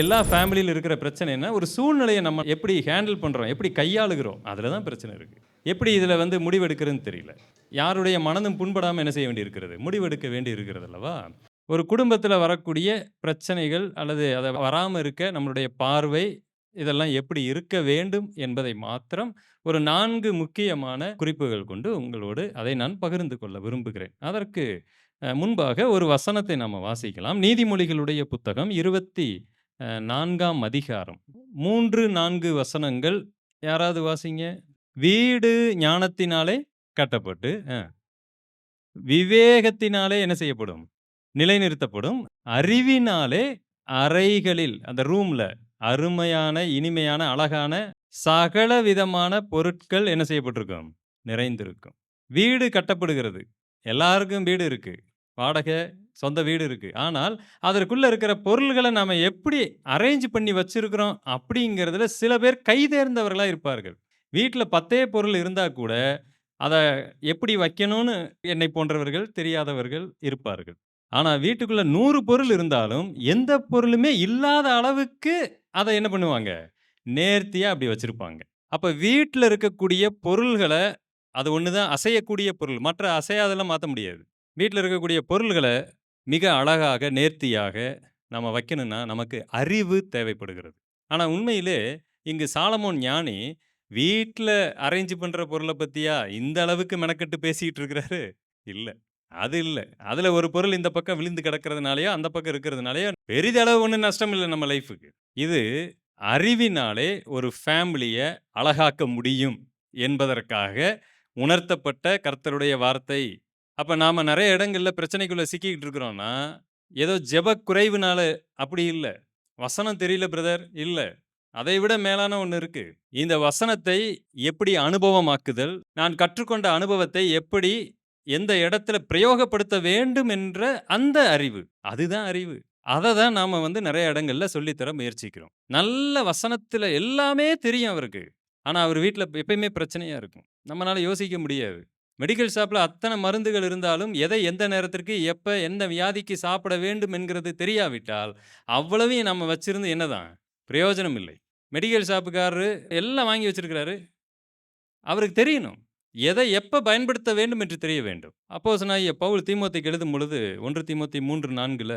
எல்லா ஃபேமிலியில இருக்கிற பிரச்சனை என்ன, ஒரு சூழ்நிலைய நம்ம எப்படி ஹேண்டில் பண்றோம், எப்படி கையாளுகிறோம், அதில தான் பிரச்சனை இருக்கு. எப்படி இதில வந்து முடிவெடுக்கிறதுன்னு தெரியல. யாருடைய மனதும் புண்படாம என்ன செய்ய வேண்டியிருக்கிறது, முடிவெடுக்க வேண்டி இருக்கிறது அல்லவா? ஒரு குடும்பத்தில வரக்கூடிய பிரச்சனைகள் அல்லது அத வராம இருக்க நம்மளுடைய பார்வை, இதெல்லாம் எப்படி இருக்க வேண்டும் என்பதை மாத்திரம் ஒரு 4 முக்கியமான குறிப்புகள் கொண்டு உங்களோடு அதை நான் பகிர்ந்து கொள்ள விரும்புகிறேன். அதற்கு முன்பாக ஒரு வசனத்தை நாம வாசிக்கலாம். நீதிமொழிகளுடைய புத்தகம் 4ஆம் அதிகாரம். 3, 4 வசனங்கள் யாராவது வாசிங்க. வீடு ஞானத்தினாலே கட்டப்பட்டு, விவேகத்தினாலே என்ன செய்யப்படும்? நிலைநிறுத்தப்படும். அறிவினாலே அறைகளில், அந்த ரூம்ல அருமையான, இனிமையான, அழகான சகல விதமான பொருட்கள் என்ன செய்யப்பட்டிருக்கும்? நிறைந்திருக்கும். வீடு கட்டப்படுகிறது. எல்லாருக்கும் வீடு இருக்கு. வாடகை, சொந்த வீடு இருக்கு. ஆனால், அதற்குள்ள இருக்கிற பொருள்கள நாம எப்படி அரேஞ்ச் பண்ணி வச்சிருக்கிறோம் அப்படிங்கிறதுல சில பேர் கைதேர்ந்தவர்களா இருப்பார்கள். வீட்ல 10 பொருள் இருந்தா கூட, அத எப்படி வைக்கணும்னு என்னை போன்றவர்கள் தெரியாதவர்கள் இருப்பார்கள். ஆனா, வீட்டுக்குள்ள 100 பொருள் இருந்தாலும், எந்த பொருளுமே இல்லாத அளவுக்கு அத என்ன பண்ணுவாங்க? நேர்த்தியா அப்படி வச்சிருப்பாங்க. அப்ப வீட்ல இருக்கக்கூடிய பொருள்கள அது ஒண்ணு தான் அசையக்கூடிய பொருள். மற்ற அசையாதெல்லாம் மாத்த முடியாது. வீட்ல இருக்கக்கூடிய பொருள்கள மிக அழகாக, நேர்த்தியாக நம்ம வைக்கணும்னா, நமக்கு அறிவு தேவைப்படுகிறது. ஆனா உண்மையிலே இங்கு சாலமோன் ஞானி, வீட்ல அரேஞ்ச் பண்ற பொருள பத்தியா இந்த அளவுக்கு மெனக்கெட்டு பேசிட்டு இருக்கிறாரு? இல்ல. அது இல்ல. அதுல ஒரு பொருள் இந்த பக்கம் விழுந்து கிடக்கிறதுனாலயோ, அந்த பக்கம் இருக்கிறதுனாலயோ பெரிதளவு ஒண்ணும் நஷ்டம் இல்ல நம்ம லைஃப்‌க்கு. இது அறிவினாலே ஒரு ஃபேமிலிய அழகாக்க முடியும் என்பதற்காக உணர்த்தப்பட்ட கர்த்தருடைய வார்த்தை. அப்ப நாம நெறைய இடங்கள்ல பிரச்சனைக்குள்ள சிக்கிக்கிட்டு இருக்கிறோம்னா, ஏதோ ஜெபக் குறைவுனால அப்படி இல்ல. வசனம் தெரியல பிரதர் இல்ல. அதை விட மேலான ஒண்ணு இருக்கு. இந்த வசனத்தை எப்படி அனுபவமாக்குதல், நான் கற்றுக்கொண்ட அனுபவத்தை எப்படி எந்த இடத்துல பிரயோகப்படுத்த வேண்டும் என்ற அந்த அறிவு. அதுதான் அறிவு. அத தான் நாம வந்து நெறைய இடங்கள்ல சொல்லி தர முயற்சிக்கிறோம். நல்ல வசனத்துல எல்லாமே தெரியும் அவருக்கு. ஆனா, அவர் வீட்ல எப்பயுமே பிரச்சனையா இருக்கும். நம்மனால யோசிக்க முடியாது. மெடிக்கல் ஷாப்ல அத்தன மருந்துகள் இருந்தாலும், எதை எந்த நேரத்திற்கு, எப்ப, எந்த வியாதிக்கு சாப்பிட வேண்டும் என்கிறது தெரியாவிட்டால், அவ்வளவையும் நம்ம வச்சிருந்து என்னதான்? பிரயோஜனம் இல்லை. மெடிக்கல் ஷாப்புக்காரரு எல்லாம் வாங்கி வச்சிருக்கிறாரு. அவருக்கு தெரியணும். எதை எப்ப பயன்படுத்த வேண்டும் என்று தெரிய வேண்டும். அப்போஸ்தலனாகிய பவுல் தீமோத்தேயுக்கு எழுதும் பொழுது 1 தீமோத்தேயு 3:4ல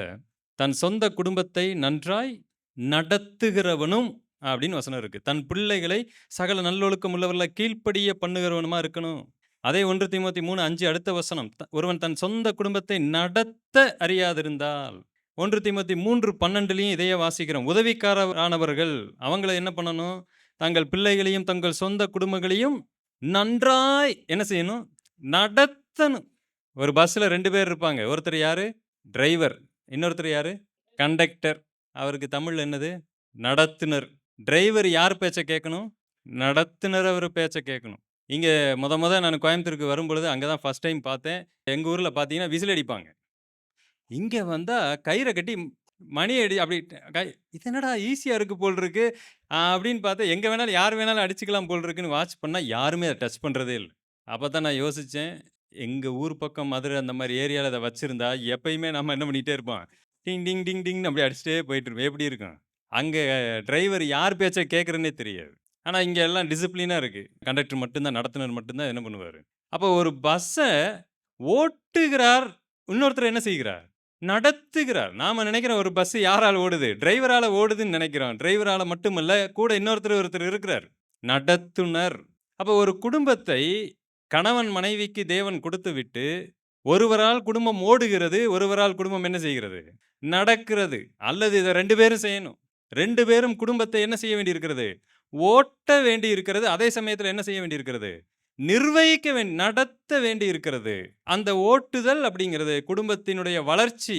தன் சொந்த குடும்பத்தை நன்றாய் நடத்துகிறவனும் அப்படின்னு வசனம் இருக்கு. தன் பிள்ளைகளை சகல நல்லொழுக்கம் உள்ளவர்கள கீழ்ப்படிய பண்ணுகிறவனுமா இருக்கணும். அதே 1 தீமோத்தேயு 3:5 அடுத்த வசனம். ஒருவன் தன் சொந்த குடும்பத்தை நடத்த அறியாதிருந்தால். 1 தீமோத்தேயு 3:12லயும் இதையே வாசிக்கிறோம். உதவிக்காரரானவர்கள் அவங்கள என்ன பண்ணணும்? தங்கள் பிள்ளைகளையும், தங்கள் சொந்த குடும்பங்களையும் நன்றாய் என்ன செய்யணும்? நடத்தணும். ஒரு பஸ்ல 2 பேர் இருப்பாங்க. ஒருத்தர் யாரு? டிரைவர். இன்னொருத்தர் யாரு? கண்டக்டர். அவருக்கு தமிழ்ல என்னது? நடத்துனர். டிரைவர் யார் பேச்ச கேட்கணும்? நடத்துனர் அவர் பேச்ச கேட்கணும். இங்க மொத நான் கோயம்புத்தூருக்கு வரும்பொழுது அங்க தான் ஃபர்ஸ்ட் டைம் பார்த்தேன். எங்க ஊர்ல பார்த்தீங்கன்னா, விசில் அடிப்பாங்க. இங்க வந்தா கயிற கட்டி மணி அடி அப்படி கை இது என்னடா ஈஸியா இருக்கு போல் இருக்கு. அப்படின்னு பார்த்தா எங்க வேணாலும் யார் வேணாலும் அடிச்சுக்கலாம் போல் இருக்குன்னு வாட்ச் பண்ணா யாருமே அத டச் பண்றதே இல்ல. அப்பதான் நான் யோசிச்சேன். எங்க ஊர் பக்கம் மதுரை அந்த மாரி ஏரியால இத வச்சிருந்தா எப்பயுமே நம்ம என்ன பண்ணிட்டே இருப்போம். டிங் டிங் டிங் டிங்ன்னு அப்படியே அடிச்சுட்டே போயிட்டு இருப்போம். எப்படி இருக்கும்? அங்க டிரைவர் யார் பேச்ச கேட்கிறன்னே தெரியாது. ஆனா இங்க எல்லாம் டிசிப்ளினா இருக்கு. கண்டக்டர் மட்டும் தான் நடத்துனர் மட்டும் தான் என்ன பண்ணுவாரு. அப்போ ஒரு பஸ்ஸ ஓட்டுகிறார். இன்னொருத்தர் என்ன செய்கிறார்? நடத்துகிறார். நாம நினைக்கிறோம் ஒரு பஸ் யாரால ஓடுது? டிரைவரால ஓடுதுன்னு நினைக்கிறோம். டிரைவரால மட்டுமல்ல, கூட ஒருத்தர் இருக்கிறார். நடத்துனர். அப்ப ஒரு குடும்பத்தை கணவன் மனைவிக்கு தேவன் கொடுத்துவிட்டு, ஒருவரால் குடும்பம் ஓடுகிறது, ஒருவரால் குடும்பம் என்ன செய்கிறது? நடக்கிறது. அல்லது இத 2 பேரும் செய்யணும். 2 பேரும் குடும்பத்தை என்ன செய்ய வேண்டியிருக்கிறது? ஓட்ட வேண்டியிருக்கிறது. அதே சமயத்தில என்ன செய்ய வேண்டியிருக்கிறது? நிர்வகிக்க நடத்த வேண்டியிருக்கிறது. அந்த ஓட்டுதல் அப்படிங்கிறது குடும்பத்தினுடைய வளர்ச்சி.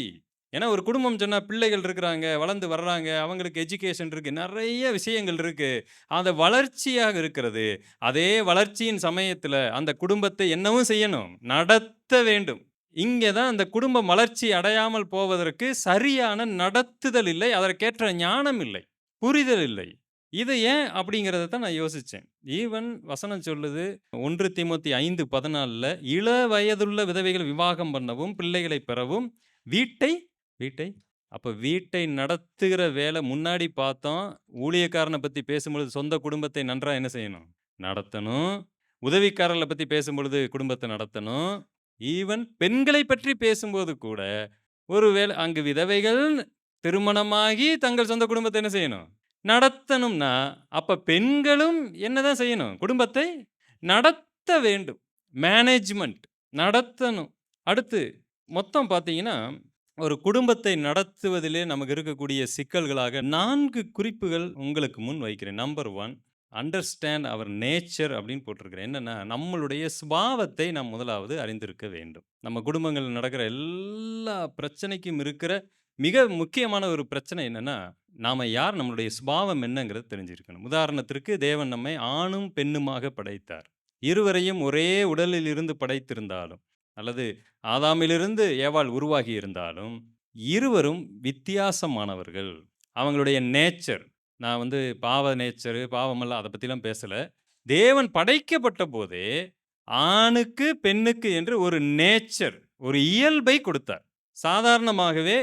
ஏன்னா ஒரு குடும்பம் சொன்னா பிள்ளைகள் இருக்கிறாங்க, வளர்ந்து வர்றாங்க, அவங்களுக்கு எஜுகேஷன் இருக்கு, நெறைய விஷயங்கள் இருக்கு. அந்த வளர்ச்சியாக இருக்கிறது. அதே வளர்ச்சியின் சமயத்தில அந்த குடும்பத்தை என்னவும் செய்யணும்? நடத்த வேண்டும். இங்க தான் அந்த குடும்பம் வளர்ச்சி அடையாமல் போவதற்கு சரியான நடத்துதல் இல்லை. அதற்கேற்ற ஞானம் இல்லை. புரிதல் இல்லை. இது ஏன் அப்படிங்கிறத தான் நான் யோசிச்சேன். ஈவன் வசனம் சொல்லுது 1 தீமோத்தேயு 5:14ல இள வயதுள்ள விதவைகள் விவாகம் பண்ணவும், பிள்ளைகளை பெறவும் வீட்டை வீட்டை அப்ப வீட்டை நடத்துகிற வேலை முன்னாடி பார்த்தோம். ஊழியக்காரன பத்தி பேசும்பொழுது சொந்த குடும்பத்தை நன்றா என்ன செய்யணும்? நடத்தணும். உதவிக்காரர்கள பத்தி பேசும்பொழுது குடும்பத்த நடத்தணும். ஈவன் பெண்களை பற்றி பேசும்போது கூட, ஒருவேளை அங்கு விதவைகள் திருமணமாகி தங்கள் சொந்த குடும்பத்த என்ன செய்யணும்? நடத்தணும்னா, அப்ப பெண்களும் என்னதான் செய்யணும்? குடும்பத்தை நடத்த வேண்டும். மேனேஜ்மென்ட் நடத்தணும். அடுத்து மொத்தம் பார்த்தீங்கன்னா, ஒரு குடும்பத்தை நடத்துவதிலே நமக்கு இருக்கக்கூடிய சிக்கல்களாக 4 குறிப்புகள் உங்களுக்கு முன் வைக்கிறேன். நம்பர் 1 அண்டர்ஸ்டாண்ட் அவர் நேச்சர் அப்படின்னு போட்டிருக்கிறேன். என்னன்னா, நம்மளுடைய சுபாவத்தை நாம் முதலாவது அறிந்திருக்க வேண்டும். நம்ம குடும்பங்கள்ல நடக்கிற எல்லா பிரச்சனைக்கும் இருக்கிற மிக முக்கியமான ஒரு பிரச்சனை என்னன்னா, நாம யார்? நம்மளுடைய சுபாவம் என்னங்கிறது தெரிஞ்சிருக்கணும். உதாரணத்திற்கு தேவன் நம்மை ஆணும், பெண்ணுமாக படைத்தார். இருவரையும் ஒரே உடலில் இருந்து படைத்திருந்தாலும், அல்லது ஆதாமிலிருந்து ஏவாள் உருவாகி இருந்தாலும், இருவரும் வித்தியாசமானவர்கள். அவங்களுடைய நேச்சர் நான் பாவ நேச்சரு, பாவமல்ல அத பத்திலாம் பேசல. தேவன் படைக்கப்பட்ட போதே, ஆணுக்கு, பெண்ணுக்கு என்று ஒரு நேச்சர், ஒரு இயல்பை கொடுத்தார். சாதாரணமாகவே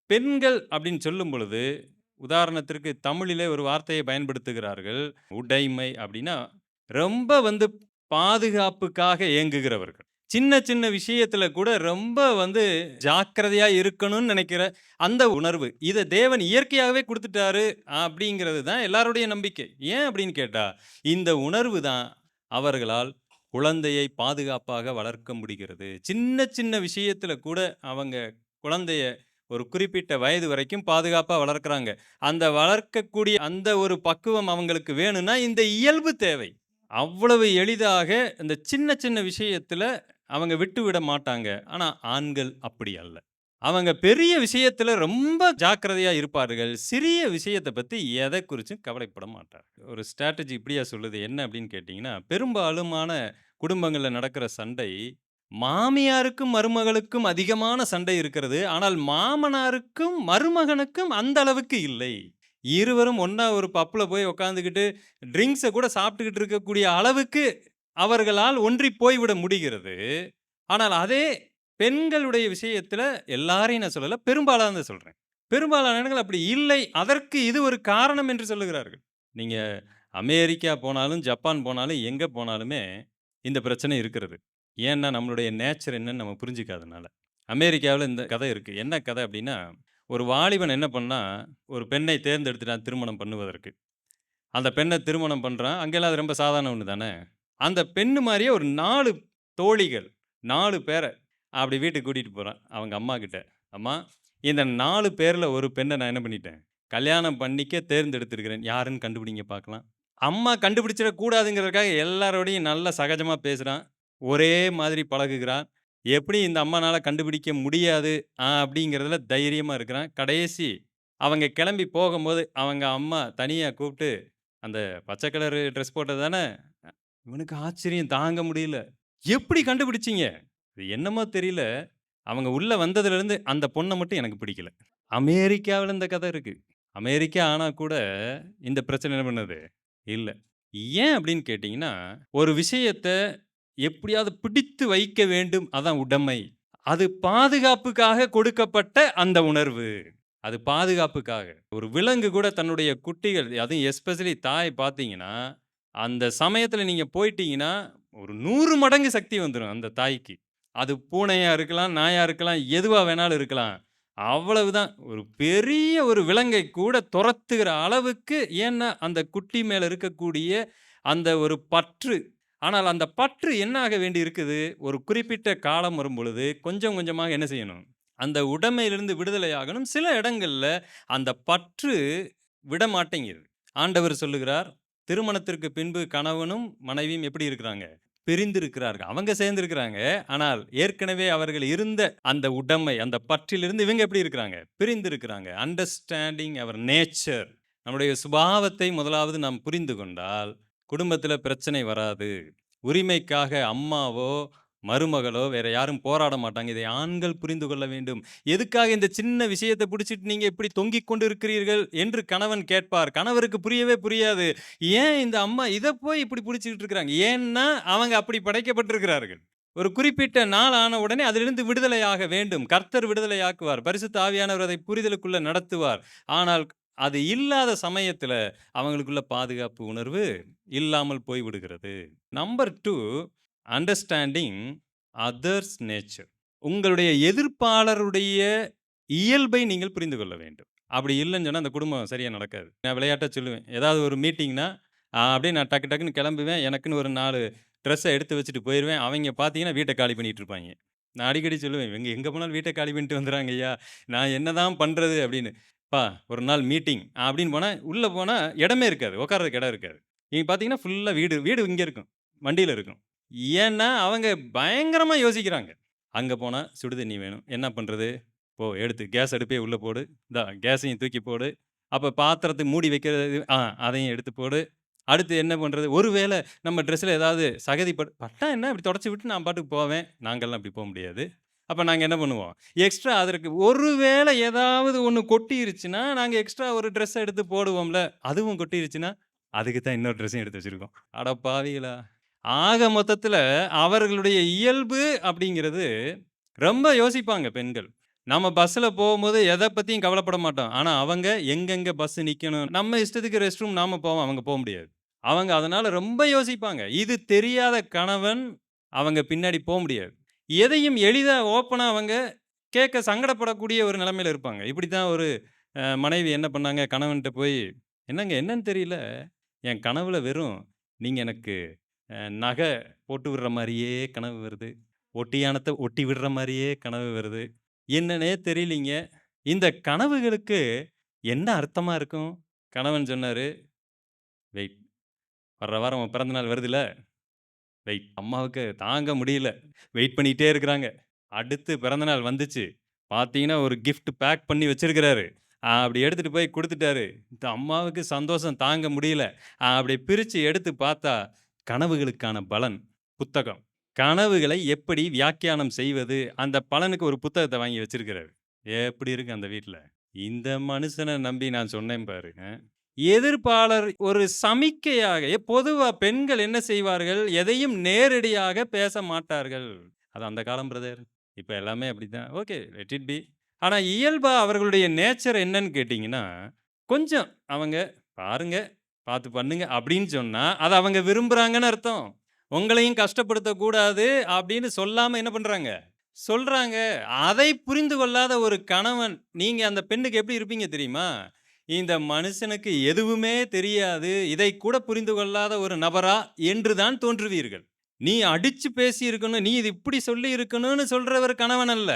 பெண்கள் அப்படின்னு சொல்லும் பொழுது, உதாரணத்திற்கு தமிழிலே ஒரு வார்த்தையை பயன்படுத்துகிறார்கள். உடைமை அப்படின்னா, ரொம்ப பாதுகாப்புக்காக ஏங்குகிறவர்கள். சின்ன சின்ன விஷயத்துல கூட ரொம்ப ஜாக்கிரதையா இருக்கணும்னு நினைக்கிற அந்த உணர்வு. இத தேவன் இயற்கையாகவே குடுத்துட்டாரு அப்படிங்கிறது தான் எல்லாருடைய நம்பிக்கை. ஏன் அப்படின்னு கேட்டா, இந்த உணர்வு தான் அவர்களால் குழந்தையை பாதுகாப்பாக வளர்க்க முடிகிறது. சின்ன சின்ன விஷயத்துல கூட அவங்க குழந்தைய ஒரு குறிப்பிட்ட வயது வரைக்கும் பாதுகாப்பா வளர்க்குறாங்க. அந்த வளர்க்கக்கூடிய அந்த ஒரு பக்குவம் அவங்களுக்கு வேணும்னா, இந்த இயல்பு தேவை. அவ்வளவு எளிதாக இந்த சின்ன சின்ன விஷயத்துல அவங்க விட்டு விட மாட்டாங்க. ஆனா, ஆண்கள் அப்படி அல்ல. அவங்க பெரிய விஷயத்துல ரொம்ப ஜாக்கிரதையா இருப்பார்கள். சிறிய விஷயத்த பத்தி எத குறிச்சும் கவலைப்பட மாட்டார்கள். ஒரு ஸ்ட்ராட்டஜி இப்படியா சொல்லுது. என்ன அப்படின்னு கேட்டீங்கன்னா, பெரும்பாலுமான குடும்பங்கள்ல நடக்கிற சண்டை, மாமியாருக்கும், மருமகளுக்கும் அதிகமான சண்டை இருக்கிறது. ஆனால் மாமனாருக்கும், மருமகனுக்கும் அந்த அளவுக்கு இல்லை. இருவரும் ஒண்ணா ஒரு பப்ல போய் உட்கார்ந்துகிட்டு, ட்ரிங்க்ஸ கூட சாப்பிட்டுக்கிட்டு இருக்கக்கூடிய அளவுக்கு அவர்களால் ஒன்றிப் போய்விட முடிகிறது. ஆனால் அதே பெண்களுடைய விஷயத்துல எல்லாரையும் நான் சொல்லல. பெரும்பாலானத சொல்றேன். பெரும்பாலான இடங்கள் அப்படி இல்லை. அதற்கு இது ஒரு காரணம் என்று சொல்லுகிறார்கள். நீங்க அமெரிக்கா போனாலும், ஜப்பான் போனாலும், எங்க போனாலுமே இந்த பிரச்சனை இருக்கிறது. ஏன்னா நம்மளுடைய நேச்சர் என்னன்னு நம்ம புரிஞ்சுக்காதனால. அமெரிக்காவுல இந்த கதை இருக்கு. என்ன கதை அப்படின்னா, ஒரு வாலிபன் என்ன பண்ணான், ஒரு பெண்ணை தேர்ந்தெடுத்துட்டான் திருமணம் பண்ணுவதற்கு. அந்த பெண்ண திருமணம் பண்றான். அங்கெல்லாம் அது ரொம்ப சாதாரண ஒண்ணு தானே. அந்த பெண்ணு மாரியே ஒரு 4 தோழிகள், 4 பேர அப்படி வீட்டுக்கு கூட்டிட்டு போறான். அவங்க அம்மாகிட்ட. அம்மா, இந்த 4 பேர்ல ஒரு பெண்ண நான் என்ன பண்ணிட்டேன், கல்யாணம் பண்ணிக்க தேர்ந்தெடுத்திருக்கிறேன். யாருன்னு கண்டுபிடிங்க பார்க்கலாம். அம்மா கண்டுபிடிச்சிடக் கூடாதுங்கிறதுக்காக எல்லாரோடையும் நல்லா சகஜமா பேசுறான். ஒரே மாதிரி பழகுகிறான். எப்படி இந்த அம்மானால கண்டுபிடிக்க முடியாது அப்படிங்கிறதுல தைரியமா இருக்கிறான். கடைசி அவங்க கிளம்பி போகும்போது, அவங்க அம்மா தனியா கூப்ட்டு, "அந்த பச்சை கலரு ட்ரெஸ் போட்டது தானே?" இவனுக்கு ஆச்சரியம் தாங்க முடியல. "எப்படி கண்டுபிடிச்சீங்க?" அது என்னமோ தெரியல. அவங்க உள்ள வந்ததுலருந்து அந்த பொண்ண மட்டும் எனக்கு பிடிக்கல. அமெரிக்காவுல இந்த கதை இருக்கு. அமெரிக்கா ஆனா கூட இந்த பிரச்சனை என்ன பண்ணுது? இல்ல. ஏன் அப்படின்னு கேட்டீங்கன்னா, ஒரு விஷயத்த எப்படியாவது பிடித்து வைக்க வேண்டும். அதான் உடைமை. அது பாதுகாப்புக்காக கொடுக்கப்பட்ட அந்த உணர்வு. அது பாதுகாப்புக்காக. ஒரு விலங்கு கூட தன்னுடைய குட்டிகள், அதுவும் எஸ்பெஷலி தாய் பார்த்தீங்கன்னா, அந்த சமயத்தில நீங்க போயிட்டீங்கன்னா, ஒரு 100 மடங்கு சக்தி வந்துரும் அந்த தாய்க்கு. அது பூனையா இருக்கலாம், நாயா இருக்கலாம், எதுவா வேணாலும் இருக்கலாம். அவ்வளவுதான். ஒரு பெரிய ஒரு விலங்கை கூட தொரத்துகிற அளவுக்கு, ஏன்னா அந்த குட்டி மேல இருக்கக்கூடிய அந்த ஒரு பற்று. ஆனால் அந்த பற்று என்ன ஆக வேண்டி இருக்குது, ஒரு குறிப்பிட்ட காலம் வரும்பொழுது கொஞ்சம் கொஞ்சமாக என்ன செய்யணும்? அந்த உடைமையிலிருந்து விடுதலை ஆகணும். சில இடங்கள்ல அந்த பற்று விடமாட்டேங்குது. ஆண்டவர் சொல்லுகிறார், திருமணத்திற்கு பின்பு கணவனும், மனைவியும் எப்படி இருக்கிறாங்க? பிரிந்திருக்கிறார்கள். அவங்க சேர்ந்திருக்கிறாங்க. ஆனால் ஏற்கனவே அவர்கள் இருந்த அந்த உடைமை, அந்த பற்றிலிருந்து இவங்க எப்படி இருக்கிறாங்க? பிரிந்திருக்கிறாங்க. அண்டர்ஸ்டாண்டிங் அவர் நேச்சர். நம்முடைய சுபாவத்தை முதலாவது நாம் புரிந்து கொண்டால், குடும்பத்தில பிரச்சனை வராது. உரிமைக்காக அம்மாவோ, மருமகளோ வேற யாரும் போராட மாட்டாங்க. இதை ஆண்கள் புரிந்து கொள்ள வேண்டும். எதுக்காக இந்த சின்ன விஷயத்த புடிச்சிட்டு நீங்க இப்படி தொங்கிக் கொண்டு இருக்கிறீர்கள் என்று கணவன் கேட்பார். கணவருக்கு புரியவே புரியாது. ஏன் இந்த அம்மா இத போய் இப்படி புடிச்சுக்கிட்டு இருக்கிறாங்க? ஏன்னா அவங்க அப்படி படைக்கப்பட்டிருக்கிறார்கள். ஒரு குறிப்பிட்ட நாள் ஆன உடனே அதிலிருந்து விடுதலையாக வேண்டும். கர்த்தர் விடுதலையாக்குவார். பரிசுத்த ஆவியானவர் அதை புரிதலுக்குள்ள நடத்துவார். ஆனால் அது இல்லாத சமயத்தில அவங்களுக்குள்ள பாதுகாப்பு உணர்வு இல்லாமல் போய்விடுகிறது. Number 2 understanding others nature. உங்களுடைய எதிர்ப்பாளருடைய இயல்பை நீங்கள் புரிந்து கொள்ள வேண்டும். அப்படி இல்லன்னு சொன்னா அந்த குடும்பம் சரியா நடக்காது. நான் விளையாட்டா சொல்லுவேன். ஏதாவது ஒரு மீட்டிங்னா, அப்படியே நான் டக்கு டக்குன்னு கிளம்புவேன். எனக்குன்னு ஒரு 4 ட்ரெஸ்ஸ எடுத்து வச்சுட்டு போயிருவேன். அவைங்க பார்த்தீங்கன்னா, வீட்ட காலி பண்ணிட்டு இருப்பாய்ங்க. நான் அடிக்கடி சொல்லுவேன், "இவங்க எங்க போனாலும் வீட்ட காலி பண்ணிட்டு வந்துர்றாங்கய்யா. நான் என்னதான் பண்றது?" அப்படின்னு. "அப்பா ஒரு நாள் மீட்டிங்" அப்படின்னு போனா, உள்ள போனா இடமே இருக்காது. உட்கார்றதுக்கு இடம் இருக்காது. நீங்க பார்த்தீங்கன்னா, ஃபுல்லா வீடு வீடு இங்க இருக்கும். வண்டியில இருக்கும். ஏன்னா, அவங்க பயங்கரமா யோசிக்கிறாங்க. அங்க போனா சுடு தண்ணி வேணும். என்ன பண்றது? போ எடுத்து கேஸ் அடுப்பே உள்ள போடு. இந்தா கேஸையும் தூக்கி போடு. அப்ப பாத்திரத்த மூடி வைக்கிறது அதையும் எடுத்து போடு. அடுத்து என்ன பண்றது? ஒருவேள நம்ம ட்ரெஸ்ல ஏதாவது சகதி பட்டா என்ன இப்படி தொடச்சு விட்டு நான் பாட்டுக்கு போவேன். நாங்கலாம் அப்படி முடியாது. அப்ப நாங்க என்ன பண்ணுவோம்? எக்ஸ்ட்ரா அதற்கு ஒருவேள ஏதாவது ஒண்ணு கொட்டிருச்சுன்னா, நாங்க எக்ஸ்ட்ரா ஒரு ட்ரெஸ்ஸ எடுத்து போடுவோம்ல. அதுவும் கொட்டிருச்சுன்னா, அதுக்கு தான் இன்னொரு ட்ரெஸ்ஸையும் எடுத்து வச்சிருக்கோம். அட பாவிகளா! ஆக மொத்தத்துல அவர்களுடைய இயல்பு அப்படிங்கிறது ரொம்ப யோசிப்பாங்க பெண்கள். நம்ம பஸ்ஸில போகும்போது எத பத்தியும் கவலைப்பட மாட்டோம். ஆனா அவங்க எங்கெங்க பஸ் நிக்கணும், நம்ம இஷ்டத்துக்கு ரெஸ்ட் ரூம் நாம போவோம். அவங்க முடியாது. அவங்க அதனால ரொம்ப யோசிப்பாங்க. இது தெரியாத கணவன் அவங்க பின்னாடி முடியாது. எதையும் எளிதா ஓப்பனா அவங்க கேட்க சங்கடப்படக்கூடிய ஒரு நிலைமையில இருப்பாங்க. இப்படித்தான் ஒரு மனைவி என்ன பண்ணாங்க, கணவன்ட்ட போய், "என்னங்க என்னன்னு தெரியல, என் கனவுல வெறும் நீங்க எனக்கு நகை போட்டு விடுற மாரியே கனவு வருது. ஒட்டியானத்த ஒட்டி விடுற மாரியே கனவு வருது. என்னன்னே தெரியலீங்க. இந்த கனவுகளுக்கு என்ன அர்த்தமா இருக்கும்?" கணவன் சொன்னாரு, "வெயிட். வர்ற வாரம் உன் பிறந்த நாள் வருதுல்ல, வெயிட்." அம்மாவுக்கு தாங்க முடியல. வெயிட் பண்ணிட்டே இருக்கிறாங்க. அடுத்து பிறந்த நாள் வந்துச்சு. பார்த்தீங்கன்னா, ஒரு கிஃப்ட் பேக் பண்ணி வச்சிருக்கிறாரு. அப்படி எடுத்துட்டு போய் குடுத்துட்டாரு. இந்த அம்மாவுக்கு சந்தோஷம் தாங்க முடியல. அப்படி பிரிச்சு எடுத்து பார்த்தா, கனவுகளுக்கான பலன் புத்தகம். கனவுகளை எப்படி வியாக்கியானம் செய்வது? அந்த பலனுக்கு ஒரு புத்தகத்த வாங்கி வச்சிருக்கிறாரு. எப்படி இருக்கு அந்த வீட்ல? இந்த மனுஷன நம்பி நான் சொன்னேன் பாரு. எதிர்ப்பாளர் ஒரு சமிக்கையாக பொதுவா பெண்கள் என்ன செய்வார்கள்? எதையும் நேரடியாக பேச மாட்டார்கள். அது அந்த காலம் பிரதர். இப்ப எல்லாமே அப்படித்தான். Okay let it be. ஆனா இயல்பா அவர்களுடைய நேச்சர் என்னன்னு கேட்டீங்கன்னா, கொஞ்சம் அவங்க பாருங்க, பார்த்து பண்ணுங்க அப்படின்னு சொன்னா, அத அவங்க விரும்புறாங்கன்னு அர்த்தம். உங்களையும் கஷ்டப்படுத்தக் கூடாது அப்படின்னு சொல்லாம என்ன பண்றாங்க? சொல்றாங்க. அதை புரிந்து கொள்ளாத ஒரு கணவன், நீங்க அந்த பெண்ணுக்கு எப்படி இருப்பீங்க தெரியுமா? இந்த மனுஷனுக்கு எதுவுமே தெரியாது. இதைக் கூட புரிந்து கொள்ளாத ஒரு நபரா என்று தான் தோன்றுவீர்கள். நீ அடிச்சு பேசியிருக்கணும். நீ இது இப்படி சொல்லியிருக்கணும்னு சொல்றவர் கணவன் அல்ல.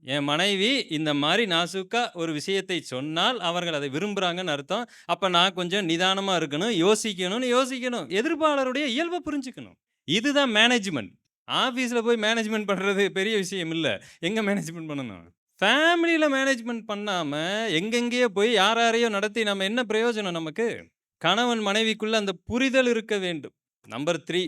என் மனைவி இந்த மாரி நாசூக்கா ஒரு விஷயத்தை சொன்னால், அவர்கள் அதை விரும்புறாங்கன்னு அர்த்தம். அப்ப நான் கொஞ்சம் நிதானமா இருக்கணும், யோசிக்கணும்னு யோசிக்கணும். எதிர்ப்பாளருடைய இயல்ப புரிஞ்சுக்கணும். இதுதான் மேனேஜ்மென்ட். ஆஃபீஸ்ல போய் மேனேஜ்மென்ட் பண்றது பெரிய விஷயம் இல்ல. எங்க மேனேஜ்மென்ட் பண்ணணும்? ஃபேமிலில மேனேஜ்மென்ட் பண்ணாம, எங்கெங்கேயோ போய் யார் யாரையோ நடத்தி நம்ம என்ன பிரயோஜனம் நமக்கு? கணவன் மனைவிக்குள்ள அந்த புரிதல் இருக்க வேண்டும். Number 3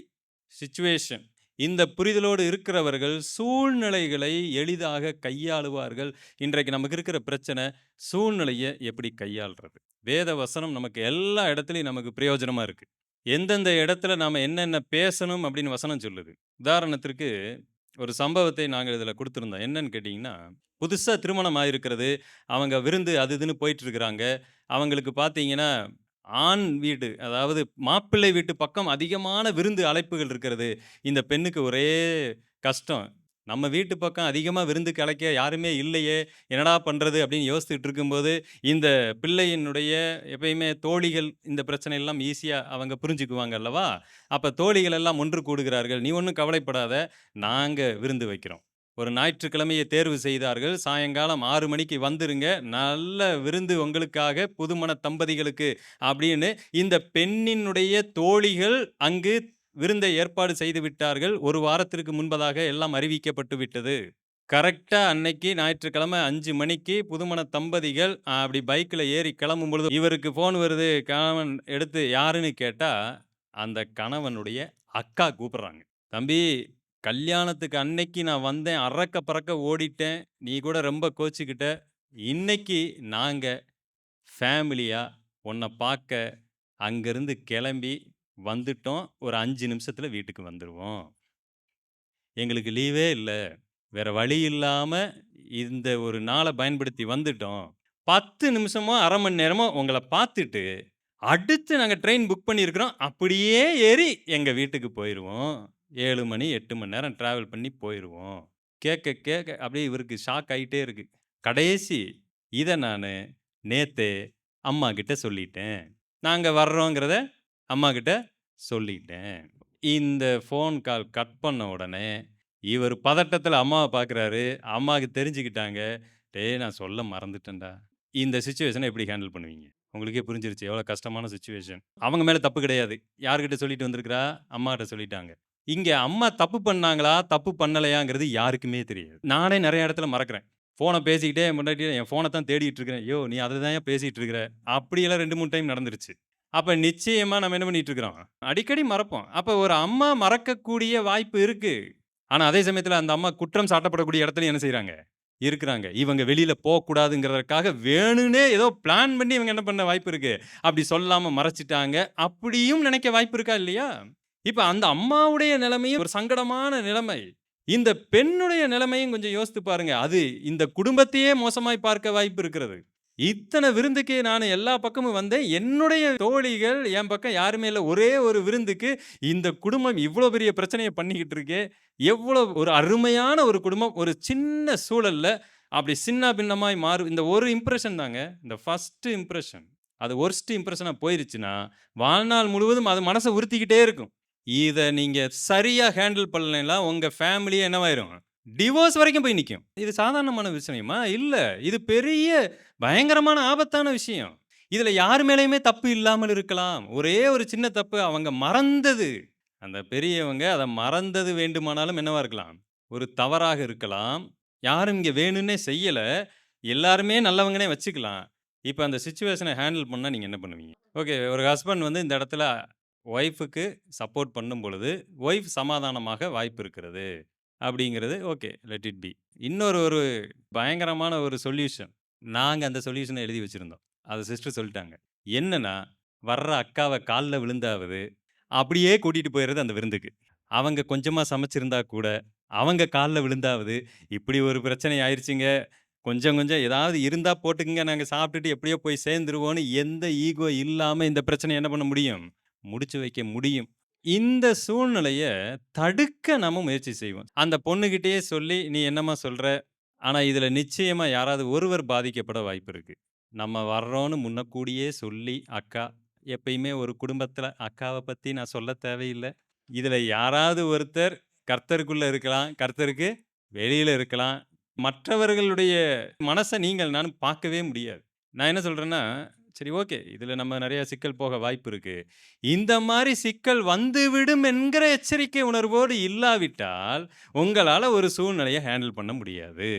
situation. இந்த புரிதலோடு இருக்கிறவர்கள் சூழ்நிலைகளை எளிதாக கையாளுவார்கள். இன்றைக்கு நமக்கு இருக்கிற பிரச்சனை, சூழ்நிலைய எப்படி கையாள்றது? வேத வசனம் நமக்கு எல்லா இடத்துலயும் நமக்கு பிரயோஜனமா இருக்கு. எந்தெந்த இடத்துல நாம என்னென்ன பேசணும் அப்படின்னு வசனம் சொல்லுது. உதாரணத்திற்கு ஒரு சம்பவத்தை நாங்க இதில குடுத்திருந்தோம். என்னன்னு கேட்டீங்கன்னா, புதுசா திருமணம் ஆயிருக்கிறது. அவங்க விருந்து அது இதுன்னு போயிட்டு இருக்கிறாங்க. அவங்களுக்கு பார்த்தீங்கன்னா, ஆண் வீடு அதாவது மாப்பிள்ளை வீட்டு பக்கம் அதிகமான விருந்து அழைப்புகள் இருக்கிறது. இந்த பெண்ணுக்கு ஒரே கஷ்டம். நம்ம வீட்டு பக்கம் அதிகமா விருந்துக்கு அழைக்க யாருமே இல்லையே! என்னடா பண்றது? அப்படின்னு யோசித்துட்டு இருக்கும்போது, இந்த பிள்ளையினுடைய எப்பயுமே தோழிகள் இந்த பிரச்சனை எல்லாம் ஈஸியா அவங்க புரிஞ்சுக்குவாங்க அல்லவா? அப்ப தோழிகள் எல்லாம் ஒன்று கூடுகிறார்கள். "நீ ஒண்ணும் கவலைப்படாத. நாங்க விருந்து வைக்கிறோம்." ஒரு ஞாயிற்றுக்கிழமையை தேர்வு செய்தார்கள். சாயங்காலம் 6 மணிக்கு வந்துருங்க. நல்ல விருந்து உங்களுக்காக புதுமண தம்பதிகளுக்கு அப்படின்னு இந்த பெண்ணினுடைய தோழிகள் அங்கு விருந்தை ஏற்பாடு செய்து விட்டார்கள். 1 வாரத்திற்கு முன்பதாக எல்லாம் அறிவிக்கப்பட்டு விட்டது. கரெக்ட்டா அன்னைக்கு ஞாயிற்றுக்கிழமை 5 மணிக்கு புதுமண தம்பதிகள் அப்படி பைக்ல ஏறி கிளம்பும்பொழுது, இவருக்கு ஃபோன் வருது. கணவன் எடுத்து யாருன்னு கேட்டா, அந்த கணவனுடைய அக்கா கூப்பிடுறாங்க. "தம்பி, கல்யாணத்துக்கு அன்னைக்கு நான் வந்தேன். அரக்க பறக்க ஓடிட்டேன். நீ கூட ரொம்ப கோச்சுக்கிட்ட. இன்னைக்கு நாங்க ஃபேமிலியா உன்ன பாக்க அங்கருந்து கிளம்பி வந்துட்டோம். ஒரு 5 நிமிஷத்துல வீட்டுக்கு வந்துருவோம்." எங்களுக்கு லீவே இல்ல. வேற வழி இல்லாம இந்த ஒரு நாள பயன்படுத்தி வந்துட்டோம். 10 நிமிஷமோ, 1/2 மணி நேரமோ உங்கள பார்த்துட்டு, அடுத்து நாங்க ட்ரெயின் புக் பண்ணியிருக்கிறோம். அப்படியே ஏறி எங்க வீட்டுக்கு போயிருவோம். 7 மணி, 8 மணி நேரம் டிராவல் பண்ணி போயிருவோம். கேட்க கேட்க அப்படியே இவருக்கு ஷாக் ஆயிட்டே இருக்கு. கடைசி இத நானு நேத்தே அம்மாகிட்ட சொல்லிட்டேன். நாங்க வர்றோங்கிறத அம்மாகிட்ட சொல்லிட்டேன். இந்த ஃபோன் கால் கட் பண்ண உடனே, இவரு பதட்டத்துல அம்மாவ பார்க்குறாரு. அம்மாக்கு தெரிஞ்சுக்கிட்டாங்க. "டேய் நான் சொல்ல மறந்துட்டேன்டா." இந்த சிச்சுவேஷன எப்படி ஹேண்டில் பண்ணுவீங்க? உங்களுக்கே புரிஞ்சிருச்சு எவ்வளோ கஷ்டமான சிச்சுவேஷன். அவங்க மேல தப்பு கிடையாது. யார்கிட்ட சொல்லிட்டு வந்திருக்கிறா? அம்மாட்ட சொல்லிட்டாங்க. இங்க அம்மா தப்பு பண்ணாங்களா? தப்பு பண்ணலையாங்கிறது யாருக்குமே தெரியாது. நானே நெறைய இடத்துல மறக்கிறேன். ஃபோன பேசிக்கிட்டே என் பொண்டாட்டி என் ஃபோன தான் தேடிட்டு இருக்கிறேன். "யோவ்! நீ அத தான்யா பேசிட்டு இருக்கிற." அப்படியெல்லாம் 2, 3 டைம் நடந்துருச்சு. அப்ப நிச்சயமா நம்ம என்ன பண்ணிட்டு இருக்கிறோம்? அடிக்கடி மறப்போம். அப்ப ஒரு அம்மா மறக்கக்கூடிய வாய்ப்பு இருக்கு. ஆனா, அதே சமயத்துல அந்த அம்மா குற்றம் சாட்டப்படக்கூடிய இடத்துலயும் என்ன செய்றாங்க? இருக்கிறாங்க. இவங்க வெளியில போக்கூடாதுங்கிறதற்காக வேணும்னே ஏதோ பிளான் பண்ணி இவங்க என்ன பண்ண வாய்ப்பு இருக்கு. அப்படி சொல்லாம மறைச்சுட்டாங்க. அப்படியும் நினைக்க வாய்ப்பு இருக்கா இல்லையா? இப்ப அந்த அம்மாவுடைய நிலைமையும் ஒரு சங்கடமான நிலைமை. இந்த பெண்ணுடைய நிலைமையும் கொஞ்சம் யோசித்து பாருங்க. அது இந்த குடும்பத்தையே மோசமாய் பார்க்க வாய்ப்பு இருக்கிறது. இத்தன விருந்துக்கு நானு எல்லா பக்கமும் வந்தேன். என்னுடைய தோழிகள் என் பக்கம் யாருமே இல்ல. ஒரே ஒரு விருந்துக்கு இந்த குடும்பம் இவ்ளோ பெரிய பிரச்சனைய பண்ணிக்கிட்டு இருக்கே! எவ்வளோ ஒரு அருமையான ஒரு குடும்பம். ஒரு சின்ன சூழல்ல அப்படி சின்ன பின்னமாய் இந்த ஒரு இம்ப்ரஷன் தாங்க. இந்த ஃபர்ஸ்ட் இம்ப்ரஷன். அது வொர்ஸ்ட் இம்ப்ரஷனா போயிருச்சுன்னா, வாழ்நாள் முழுவதும் அது மனச உறுத்திக்கிட்டே இருக்கும். இத நீங்க சரியா ஹேண்டில் பண்ணலைன்னா, உங்க ஃபேமிலியே என்னவாயிரும்? டிவோர்ஸ் வரைக்கும் போய் நிக்கும். இது சாதாரணமான விஷயமா? இல்ல. இது பெரிய பயங்கரமான ஆபத்தான விஷயம். இதுல யார் மேலயுமே தப்பு இல்லாமல் இருக்கலாம். ஒரே ஒரு சின்ன தப்பு அவங்க மறந்தது. அந்த பெரியவங்க அத மறந்தது வேண்டுமானாலும் என்னவா இருக்கலாம்? ஒரு தவறாக இருக்கலாம். யாரும் இங்க வேணும்னே செய்யல. எல்லாருமே நல்லவங்கன்னே வச்சுக்கலாம். இப்ப அந்த சிச்சுவேஷன ஹேண்டில் பண்ணா நீங்க என்ன பண்ணுவீங்க? ஓகே. ஒரு ஹஸ்பண்ட் வந்து இந்த இடத்துல ஒய்ஃப்‌க்கு சப்போர்ட் பண்ணும் பொழுது, ஒய்ஃப் சமாதானமாக வாய்ப்பு இருக்கிறது. அப்படிங்கிறது ஓகே. Let it be. ஒரு பயங்கரமான ஒரு சொல்யூஷன். நாங்க அந்த சொல்யூஷன எழுதி வச்சிருந்தோம். அத சிஸ்டர் சொல்ட்டாங்க. என்னன்னா, வர்ற அக்காவ கால்ல விழுந்தாவது, அப்படியே கூட்டிட்டு போயிறது அந்த விருந்துக்கு. அவங்க கொஞ்சமா சமைச்சிருந்தா கூட, அவங்க கால்ல விழுந்தாவது, "இப்படி ஒரு பிரச்சனை ஆயிருச்சுங்க. கொஞ்சம் கொஞ்சம் ஏதாவது இருந்தா போட்டுக்கங்க. நாங்க சாப்பிட்டுட்டு எப்படியோ போய் சேர்ந்துருவோம்னு" எந்த ஈகோ இல்லாம இந்த பிரச்சனைய என்ன பண்ண முடியும்? முடிச்சு வைக்க முடியும். இந்த சூழ்நிலைய தடுக்க நம்ம முயற்சி செய்வோம். அந்த பொண்ணுகிட்டயே சொல்லி, "நீ என்னம்மா சொல்ற? ஆனா இதுல நிச்சயமா யாராவது ஒருவர் பாதிக்கப்பட வாய்ப்பு இருக்கு. நம்ம வர்றோம்னு முன்னக்கூடியே சொல்லி, அக்கா எப்பயுமே ஒரு குடும்பத்தில அக்காவ பத்தி நான் சொல்ல தேவையில்ல. இதுல யாராவது ஒருத்தர் கர்த்தருக்குள்ள இருக்கலாம். கர்த்தருக்கு வெளியில இருக்கலாம். மற்றவர்களுடைய மனச நீங்கள் நானும் பார்க்கவே முடியாது. நான் என்ன சொல்றேன்னா, சரி ஓகே. இதுல நம்ம நெறைய சிக்கல் போக வாய்ப்பு இருக்கு. இந்த மாரி சிக்கல் வந்துவிடும் என்கிற எச்சரிக்கை உணர்வோடு இல்லாவிட்டால், உங்களால ஒரு சூழ்நிலைய ஹேண்டில் பண்ண முடியாது.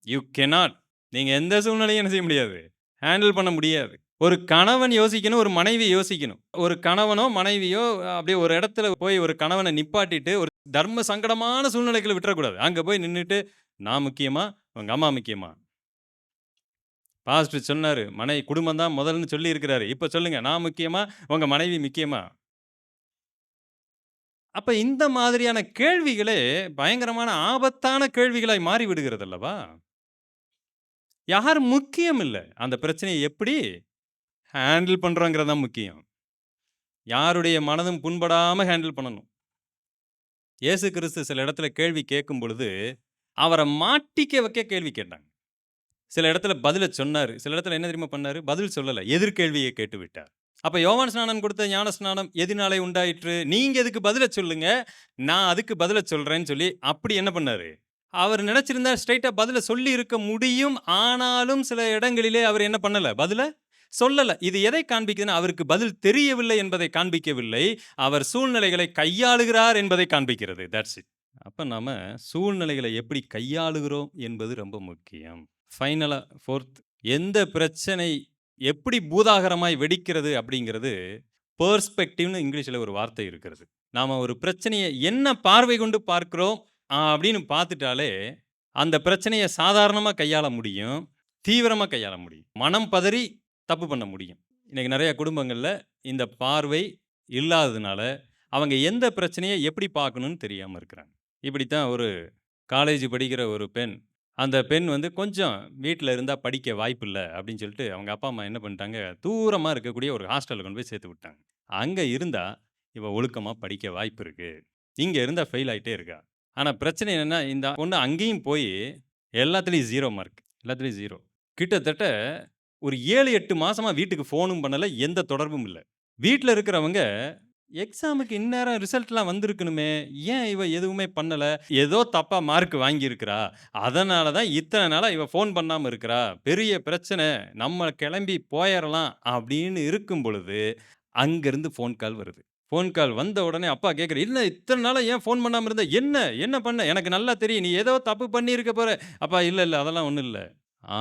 You cannot. நீங்க எந்த சூழ்நிலையும் என்ன செய்ய முடியாது? ஹேண்டில் பண்ண முடியாது. ஒரு கணவன் யோசிக்கணும், ஒரு மனைவி யோசிக்கணும். ஒரு கணவனோ, மனைவியோ அப்படியே ஒரு இடத்துல போய் ஒரு கணவன நிப்பாட்டிட்டு, ஒரு தர்ம சங்கடமான சூழ்நிலைக்குள்ள விட்டுறக்கூடாது. அங்க போய் நின்னுட்டு, "நான் முக்கியமா? உங்க அம்மா முக்கியமா?" பாஸ்டர் சொன்னாரு, குடும்பம் தான் முதல்ன்னு சொல்லியிருக்கிறாரு. இப்ப சொல்லுங்க, நான் முக்கியமா? உங்க மனைவி முக்கியமா? அப்ப இந்த மாதிரியான கேள்விகளே பயங்கரமான ஆபத்தான கேள்விகளாய் மாறிவிடுகிறது அல்லவா? யாரும் முக்கியம் இல்ல. அந்த பிரச்சனைய எப்படி ஹேண்டில் பண்றோங்கிறது தான் முக்கியம். யாருடைய மனதும் புண்படாம ஹேண்டில் பண்ணணும். இயேசு கிறிஸ்து சில இடத்துல கேள்வி கேட்கும் பொழுது, அவர மாட்டிக்க வைக்க கேள்வி கேட்டாங்க. சில இடத்துல பதில சொன்னாரு. சில இடத்துல என்ன தெரியுமா பண்ணாரு? பதில் சொல்லல. எதிர்கேள்விய கேட்டு விட்டார். அப்ப யோவான் ஸ்நானன் கொடுத்த ஞானஸ்நானம் எதினாலே உண்டாயிற்று? நீங்க இதுக்கு பதில சொல்லுங்க. நான் அதுக்கு பதில சொல்றேன்னு சொல்லி, அப்படி என்ன பண்ணாரு? அவர் நினைச்சிருந்தா ஸ்ட்ரெய்ட்டா பதில சொல்லி இருக்க முடியும். ஆனாலும் சில இடங்களிலே அவர் என்ன பண்ணல? பதில சொல்லல. இது எதை காண்பிக்குதுன்னா, அவருக்கு பதில் தெரியவில்லை என்பதை காண்பிக்கவில்லை. அவர் சூழ்நிலைகளை கையாளுகிறார் என்பதை காண்பிக்கிறது. That's it. அப்ப நாம சூழ்நிலைகளை எப்படி கையாளுகிறோம் என்பது ரொம்ப முக்கியம். ஃபைனலா 4த் எந்த பிரச்சனை எப்படி பூதாகரமாய் வெடிக்கிறது அப்படிங்கிறது பெர்ஸ்பெக்டிவ்னு இங்கிலீஷ்ல ஒரு வார்த்தை இருக்கிறது. நாம ஒரு பிரச்சனைய என்ன பார்வை கொண்டு பார்க்கிறோம் அப்படின்னு பார்த்துட்டாலே, அந்த பிரச்சனைய சாதாரணமா கையாள முடியும். தீவிரமா கையாள முடியும். மனம் பதறி தப்பு பண்ண முடியும். இன்னைக்கு நெறைய குடும்பங்கள்ல இந்த பார்வை இல்லாததுனால, அவங்க எந்த பிரச்சனைய எப்படி பார்க்கணும்னு தெரியாம இருக்கிறாங்க. இப்படித்தான் ஒரு காலேஜ் படிக்கிற ஒரு பெண். அந்த பெண் வந்து கொஞ்சம் வீட்ல இருந்தா படிக்க வாய்ப்பில்ல அப்படின்னு சொல்லிட்டு, அவங்க அப்பா, அம்மா என்ன பண்ணிட்டாங்க, தூரமா இருக்கக்கூடிய ஒரு ஹாஸ்டல்ல கொண்டு போய் சேர்த்து விட்டாங்க. அங்க இருந்தா, இவ ஒழுக்கமா படிக்க வாய்ப்பு இருக்கு. இங்க இருந்தா ஃபெயில் ஆயிட்டே இருக்கா. ஆனா பிரச்சனை என்னன்னா, இந்த பொண்ணு அங்கேயும் போயி எல்லாத்துலயும் 0 மார்க். எல்லாத்துலயும் 0. கிட்டத்தட்ட ஒரு 7, 8 மாசமா வீட்டுக்கு ஃபோனும் பண்ணல, எந்த தொடர்பும் இல்ல. வீட்ல இருக்கிறவங்க, எக்ஸாமுக்கு இந்நேரம் ரிசல்ட்லாம் வந்திருக்கணுமே, ஏன் இவ எதுவுமே பண்ணல? ஏதோ தப்பா மார்க் வாங்கியிருக்கிறா. அதனால தான் இத்தன நாளா இவ ஃபோன் பண்ணாம இருக்கிறா. பெரிய பிரச்சனை. நம்ம கிளம்பி போயறலாம் அப்படின்னு இருக்கும் பொழுது, அங்கருந்து ஃபோன் கால் வருது. ஃபோன் கால் வந்த உடனே அப்பா கேட்கிறாரு, "என்ன இத்தன நாளா ஏன் ஃபோன் பண்ணாம இருந்த? என்ன? என்ன பண்ண? எனக்கு நல்லா தெரியும். நீ ஏதோ தப்பு பண்ணியிருக்க போற." "அப்பா இல்ல, இல்ல அதெல்லாம் ஒண்ணும் இல்ல.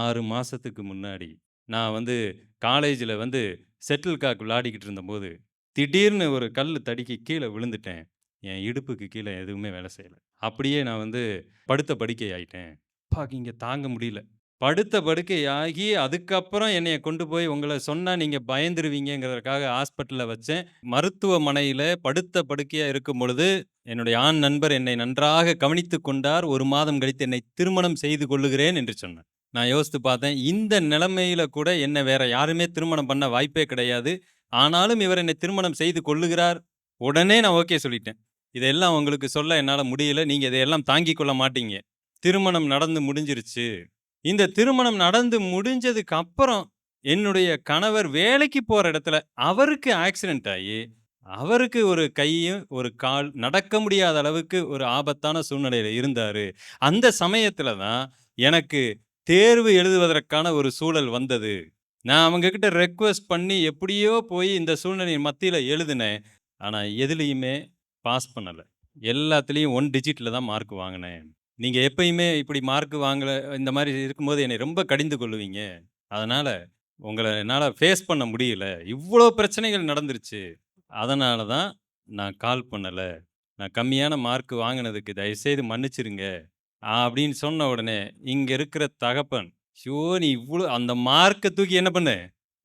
6 மாசத்துக்கு முன்னாடி நான் வந்து காலேஜ்ல வந்து ஷட்டில் காக் விளையாடிக்கிட்டு இருந்தபோது, திடீர்னு ஒரு கல்லு தடுக்கி கீழ விழுந்துட்டேன். என் இடுப்புக்கு கீழ எதுவுமே வேலை செய்யல. அப்படியே நான் வந்து படுத்த படுக்கை ஆயிட்டேன். அப்பாக்கு இங்க தாங்க முடியல. படுத்த படுக்கை ஆகி, அதுக்கப்புறம் என்னைய கொண்டு போய் உங்கள சொன்னா நீங்க பயந்துருவீங்கங்கிறதுக்காக ஹாஸ்பிட்டல்ல வச்சேன். மருத்துவமனையில படுத்த படுக்கையா இருக்கும் பொழுது, என்னுடைய ஆண் நண்பர் என்னை நன்றாக கவனித்துக் கொண்டார். 1 மாதம் கழித்து என்னை திருமணம் செய்து கொள்ளுகிறேன்" என்று சொன்னார். நான் யோசித்து பார்த்தேன். இந்த நிலைமையில கூட என்ன வேற யாருமே திருமணம் பண்ண வாய்ப்பே கிடையாது. ஆனாலும் இவர் என்னை திருமணம் செய்து கொள்ளுகிறார். உடனே நான் ஓகே சொல்லிட்டேன். இதெல்லாம் உங்களுக்கு சொல்ல என்னால முடியல. நீங்க இதையெல்லாம் தாங்கிக் கொள்ள மாட்டீங்க. திருமணம் நடந்து முடிஞ்சிருச்சு. இந்த திருமணம் நடந்து முடிஞ்சதுக்கு அப்புறம், என்னுடைய கணவர் வேலைக்கு போற இடத்துல அவருக்கு ஆக்சிடென்ட் ஆயி, அவருக்கு ஒரு கையும், ஒரு கால் நடக்க முடியாத அளவுக்கு ஒரு ஆபத்தான சூழ்நிலையில இருந்தாரு. அந்த சமயத்துல தான் எனக்கு தேர்வு எழுதுவதற்கான ஒரு சூழல் வந்தது. நான் அவங்ககிட்ட ரெக்வெஸ்ட் பண்ணி எப்படியோ போய் இந்த சூழ்நிலையின் மத்தியில எழுதினேன். ஆனா எதுலயுமே பாஸ் பண்ணல. எல்லாத்துலயும் 1 டிஜிட்ல தான் மார்க் வாங்குனேன். நீங்க எப்பயுமே இப்படி மார்க் வாங்கல இந்த மாரி இருக்கும்போது என்னை ரொம்ப கடிந்து கொள்ளுவீங்க. அதனால உங்கள என்னால ஃபேஸ் பண்ண முடியல. இவ்ளோ பிரச்சனைகள் நடந்துருச்சு. அதனால தான் நான் கால் பண்ணல. நான் கம்மியான மார்க் வாங்குனதுக்கு தயவுசெய்து மன்னிச்சிருங்க. அப்படின்னு சொன்ன உடனே, இங்க இருக்கிற தகப்பன், "ஷோ! நீ இவ்ளோ அந்த மார்க்க தூக்கி என்ன பண்ணு?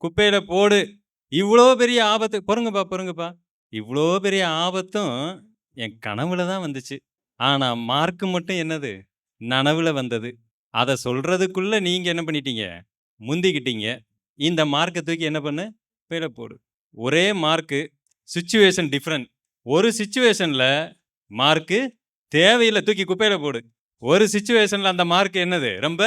குப்பையில போடு. இவ்ளோ பெரிய ஆபத்து" பொறுங்கப்பா, பொறுங்கப்பா. இவ்ளோ பெரிய ஆபத்தும் என் கனவுல தான் வந்துச்சு. ஆனா மார்க் மட்டும் என்னது? நனவுல வந்தது. அத சொல்றதுக்குள்ள நீங்க என்ன பண்ணிட்டீங்க? முந்திக்கிட்டீங்க. இந்த மார்க்க தூக்கி என்ன பண்ணு? குப்பையில போடு. ஒரே மார்க்கு, சிச்சுவேஷன் டிஃபரண்ட். ஒரு சிச்சுவேஷன்ல மார்க்கு தேவையில்ல. தூக்கி குப்பையில போடு. ஒரு சிச்சுவேஷன்ல அந்த மார்க் என்னது? ரொம்ப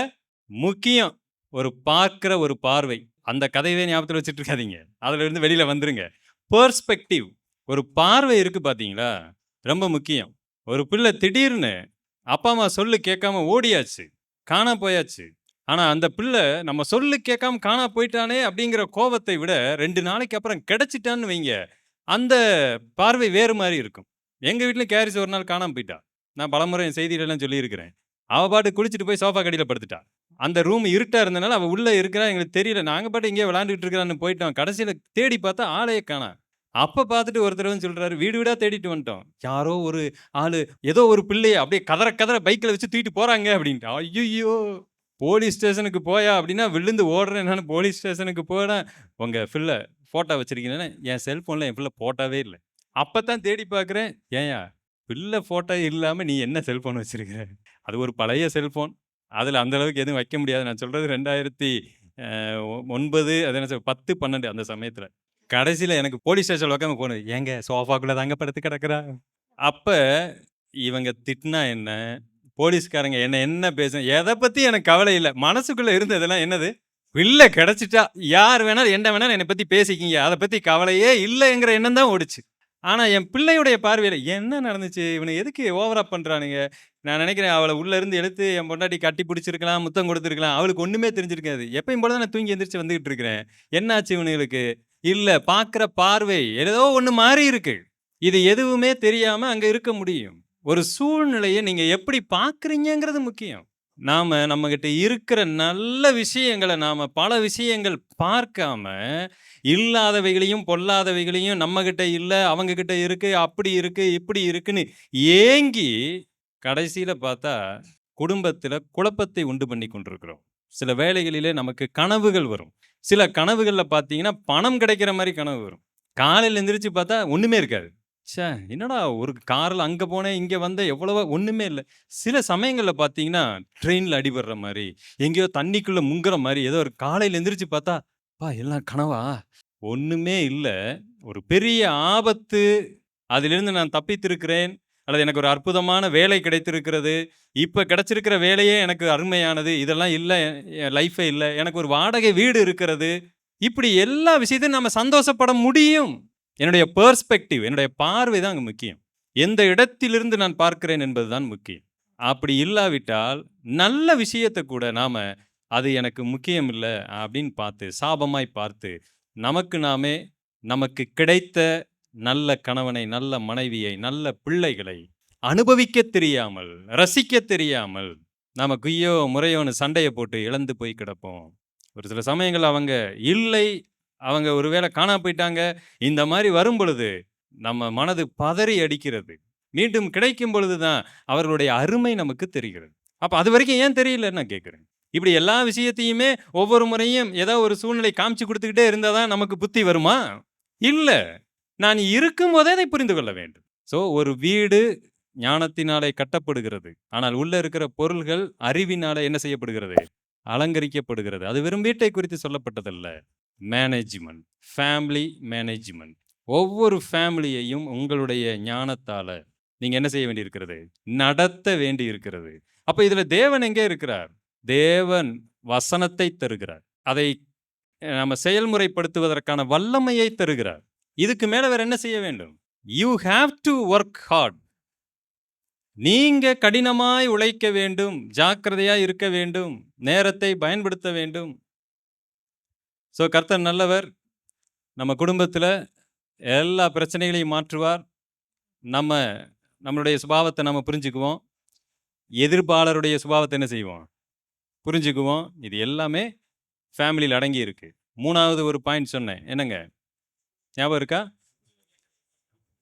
முக்கியம். ஒரு பார்க்கிற ஒரு பார்வை. அந்த கதையவே ஞாபகத்துல வச்சுட்டு இருக்காதீங்க. அதுலருந்து வெளியில வந்துருங்க. பெர்ஸ்பெக்டிவ். ஒரு பார்வை இருக்கு பார்த்தீங்களா? ரொம்ப முக்கியம். ஒரு பிள்ளை திடீர்னு அப்பா, அம்மா சொல்லு கேட்காம ஓடியாச்சு. காணா போயாச்சு. ஆனா அந்த பிள்ளை நம்ம சொல்லு கேட்காம காணா போய்ட்டானே அப்படிங்கிற கோவத்தை விட 2 நாளைக்கு அப்புறம் கிடைச்சிட்டான்னு வைங்க, அந்த பார்வை வேறு மாரி இருக்கும். எங்க வீட்லயும் கேரிஸ் ஒரு நாள் காணாம போயிட்டா. நான் பலமுறை என் செய்தியிலலாம் சொல்லியிருக்கிறேன். அவ பாட்டுக்கு குளிச்சுட்டு போய் சோஃபா கடியில படுத்துட்டா. அந்த ரூம் இருட்டா இருந்தனால அவ உள்ள இருக்கிறா எங்களுக்கு தெரியல. நாங்க பாட்டுக்கு எங்கேயோ விளையாண்டுட்டு இருக்கிறான்னு போயிட்டோம். கடைசியில தேடி பார்த்தா ஆளையே காணோம். அப்ப பார்த்துட்டு ஒருத்தர் வந்து சொல்றாரு, "வீடு வீடா தேடிட்டு வந்துட்டோம். யாரோ ஒரு ஆளு ஏதோ ஒரு பிள்ளைய அப்படியே கதற கதற பைக்ல வச்சு தூக்கிட்டு போறாங்க" அப்படின்ட்டு. ஐய்யய்யோ! போலீஸ் ஸ்டேஷனுக்கு போயா அப்படின்னா விழுந்து ஓடுறேன் நானு. போலீஸ் ஸ்டேஷனுக்கு போனா, "உங்க பிள்ள ஃபோட்டோ வச்சிருக்கீங்களான்னு" என் செல்ஃபோன்ல என் பிள்ள ஃபோட்டோவே இல்ல. அப்பத்தான் தேடி பார்க்கிறேன். "ஏன்யா பிள்ளை ஃபோட்டோ இல்லாம நீ என்ன செல்ஃபோன் வச்சிருக்கிற?" அது ஒரு பழைய செல்ஃபோன். அதுல அந்த அளவுக்கு எதுவும் வைக்க முடியாது. நான் சொல்றது 2000 அ 9 அது என்ன 10, 12 அந்த சமயத்துல. கடைசில எனக்கு போலீஸ் ஸ்டேஷன்ல உட்காந்து ஃபோனு. "ஏங்க சோஃபாக்குள்ள தாங்க படுத்து கிடக்குறா." அப்ப இவங்க திட்டினா என்ன? போலீஸ்காரங்க என்ன பேச எத பத்தி எனக்கு கவலை இல்ல. மனசுக்குள்ள இருந்ததெல்லாம் என்னது? பிள்ளை கிடைச்சுட்டா, யார் வேணாலும் என்ன வேணாலும் என்னை பத்தி பேசிக்கீங்க. அத பத்தி கவலையே இல்லைங்கிற எண்ணம் தான் ஓடுச்சு. ஆனா என் பிள்ளையுடைய பார்வையில என்ன நடந்துச்சு? இவனுங்க எதுக்கு ஓவரா பண்றானுங்க? நான் நினைக்கிறேன் அவள உள்ள இருந்து எடுத்து என் பொண்டாட்டி கட்டி பிடிச்சிருக்கலாம், முத்தம் கொடுத்துருக்கலாம். அவளுக்கு ஒண்ணுமே தெரிஞ்சிருக்காது. எப்பயும் போல தான் நான் தூங்கி எந்திரிச்சு வந்துகிட்டு இருக்கிறேன். என்னாச்சு இவனுங்களுக்கு? இல்ல பார்க்கிற பார்வை ஏதோ ஒண்ணு மாறி இருக்கு. இது எதுவுமே தெரியாம அங்க இருக்க முடியும். ஒரு சூழ்நிலைய நீங்க எப்படி பார்க்கிறீங்கங்கிறது முக்கியம். நாம நம்மகிட்ட இருக்கிற நல்ல விஷயங்கள நாம பல விஷயங்கள் பார்க்காம, இல்லாதவைகளையும், பொல்லாதவைகளையும் நம்மகிட்ட இல்ல, அவங்க கிட்ட இருக்கு, அப்படி இருக்கு, இப்படி இருக்குன்னு ஏங்கி, கடைசியில பார்த்தா, குடும்பத்தில குழப்பத்தை உண்டு பண்ணிக் கொண்டிருக்கிறோம். சில வேளைகளிலே நமக்கு கனவுகள் வரும். சில கனவுகள்ல பார்த்தீங்கன்னா, பணம் கிடைக்கிற மாரி கனவு வரும். காலையில எந்திரிச்சு பார்த்தா ஒண்ணுமே இருக்காது. ச்சே! என்னடா ஒரு கார்ல அங்க போனேன், இங்க வந்தேன் எவ்வளவோ ஒண்ணுமே இல்ல. சில சமயங்கள்ல பார்த்தீங்கன்னா, ட்ரெயின்ல அடிபடுற மாரி, எங்கேயோ தண்ணிக்குள்ள முங்குற மாரி, ஏதோ ஒரு காலையில எந்திரிச்சு பார்த்தா, "அப்பா எல்லாம் கனவா?" ஒண்ணுமே இல்ல. ஒரு பெரிய ஆபத்து, அதிலிருந்து நான் தப்பித்திருக்கிறேன். அல்லது எனக்கு ஒரு அற்புதமான வேலை கிடைத்திருக்கிறது. இப்ப கிடைச்சிருக்கிற வேலையே எனக்கு அருமையானது. இதெல்லாம் இல்ல, என் லைஃபே இல்ல. எனக்கு ஒரு வாடகை வீடு இருக்கிறது. இப்படி எல்லா விஷயத்தையும் நம்ம சந்தோஷப்பட முடியும். என்னுடைய பெர்ஸ்பெக்டிவ், என்னுடைய பார்வை தான் அங்க முக்கியம். எந்த இடத்திலிருந்து நான் பார்க்கிறேன் என்பது தான் முக்கியம். அப்படி இல்லாவிட்டால், நல்ல விஷயத்த கூட நாம, அது எனக்கு முக்கியம் இல்ல அப்படின்னு பார்த்து, சாபமாய் பார்த்து, நமக்கு நாமே நமக்கு கிடைத்த நல்ல கணவனை, நல்ல மனைவியை, நல்ல பிள்ளைகளை அனுபவிக்கத் தெரியாமல், ரசிக்கத் தெரியாமல், நாம குய்யோ, முறையோன்னு சண்டைய போட்டு இழந்து போய் கிடப்போம். ஒரு சில சமயங்கள்ல அவங்க இல்லை, அவங்க ஒருவேளை காணாம போயிட்டாங்க. இந்த மாரி வரும்பொழுது, நம்ம மனது பதறி அடிக்கிறது. மீண்டும் கிடைக்கும் பொழுது தான் அவர்களுடைய அருமை நமக்கு தெரிகிறது. அப்ப அதுவரைக்கும் ஏன் தெரியலன்னு நான் கேட்கிறேன். இப்படி எல்லா விஷயத்தையுமே ஒவ்வொரு முறையும் ஏதோ ஒரு சூழ்நிலை காமிச்சு குடுத்துக்கிட்டே இருந்தா தான் நமக்கு புத்தி வருமா? இல்ல. நான் இருக்கும்போதே அதை புரிந்து கொள்ள வேண்டும். ஸோ ஒரு வீடு ஞானத்தினாலே கட்டப்படுகிறது. ஆனால் உள்ள இருக்கிற பொருள்கள் அறிவினாலே என்ன செய்யப்படுகிறது? அலங்கரிக்கப்படுகிறது. அது வெறும் வீட்டை குறித்து சொல்லப்பட்டதல்ல. Management, family management. ஒவ்வொரு ஃபேமிலியையும் உங்களுடைய ஞானத்தால நீங்க என்ன செய்ய வேண்டியிருக்கிறது? நடத்த வேண்டியிருக்கிறது. அப்ப இதுல தேவன் எங்கே இருக்கிறார்? தேவன் வசனத்தை தருகிறார். அதை நம்ம செயல்முறைப்படுத்துவதற்கான வல்லமையை தருகிறார். இதுக்கு மேல வேற என்ன செய்ய வேண்டும்? You have to work hard. நீங்க கடினமாய் உழைக்க வேண்டும். ஜாக்கிரதையாய் இருக்க வேண்டும். நேரத்தை பயன்படுத்த வேண்டும். ஸோ கர்த்தர் நல்லவர். நம்ம குடும்பத்தில எல்லா பிரச்சனைகளையும் மாற்றுவார். நம்ம நம்மளுடைய சுபாவத்த நம்ம புரிஞ்சுக்குவோம். எதிர்ப்பாளருடைய சுபாவத்த என்ன செய்வோம்? புரிஞ்சுக்குவோம். இது எல்லாமே ஃபேமிலில அடங்கி இருக்கு. 3வது ஒரு பாயிண்ட் சொன்னேன். என்னங்க? ஞாபகம் இருக்கா?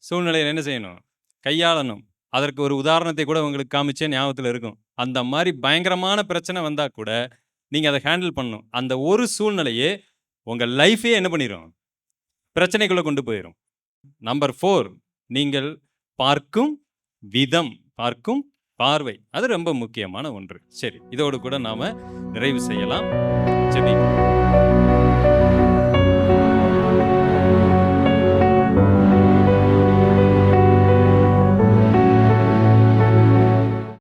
சூழ்நிலையில என்ன செய்யணும்? கையாளணும். அதற்கு ஒரு உதாரணத்தை கூட உங்களுக்கு காமிச்சேன், ஞாபகத்துல இருக்கும். அந்த மாரி பயங்கரமான பிரச்சனை வந்தா கூட, நீங்க அத ஹேண்டில் பண்ணணும். அந்த ஒரு சூழ்நிலையே உங்க லைஃபயே என்ன பண்ணிரும்? பிரச்சனைக்குள்ள கொண்டு போயிரும். நம்பர் 4 நீங்கள் பார்க்கும் விதம், பார்க்கும் பார்வை. அது ரொம்ப முக்கியமான ஒன்று. சரி, இதோடு கூட நாம நிறைவு செய்யலாம். ஜெபிப்போம்.